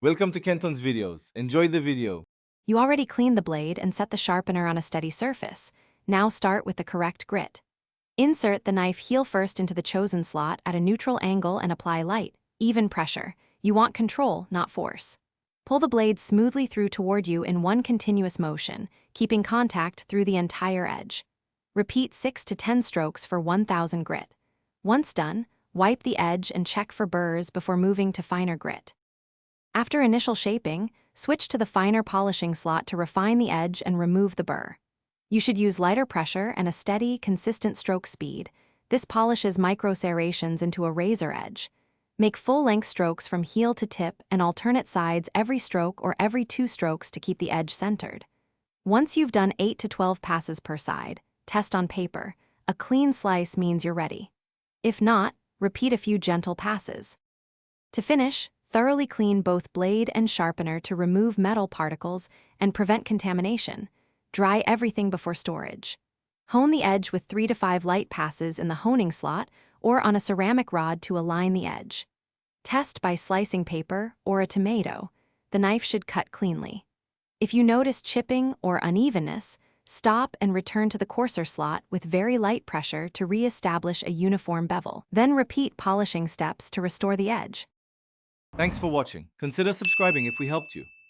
Welcome to Kenton's videos. Enjoy the video. You already cleaned the blade and set the sharpener on a steady surface. Now start with the correct grit. Insert the knife heel first into the chosen slot at a neutral angle and apply light, even pressure. You want control, not force. Pull the blade smoothly through toward you in one continuous motion, keeping contact through the entire edge. Repeat 6 to 10 strokes for 1000 grit. Once done, wipe the edge and check for burrs before moving to finer grit. After initial shaping, switch to the finer polishing slot to refine the edge and remove the burr. You should use lighter pressure and a steady, consistent stroke speed. This polishes micro serrations into a razor edge. Make full-length strokes from heel to tip and alternate sides every stroke or every 2 strokes to keep the edge centered. Once you've done 8 to 12 passes per side, test on paper. A clean slice means you're ready. If not, repeat a few gentle passes. To finish, thoroughly clean both blade and sharpener to remove metal particles and prevent contamination. Dry everything before storage. Hone the edge with 3 to 5 light passes in the honing slot or on a ceramic rod to align the edge. Test by slicing paper or a tomato. The knife should cut cleanly. If you notice chipping or unevenness, stop and return to the coarser slot with very light pressure to re-establish a uniform bevel. Then repeat polishing steps to restore the edge. Thanks for watching. Consider subscribing if we helped you.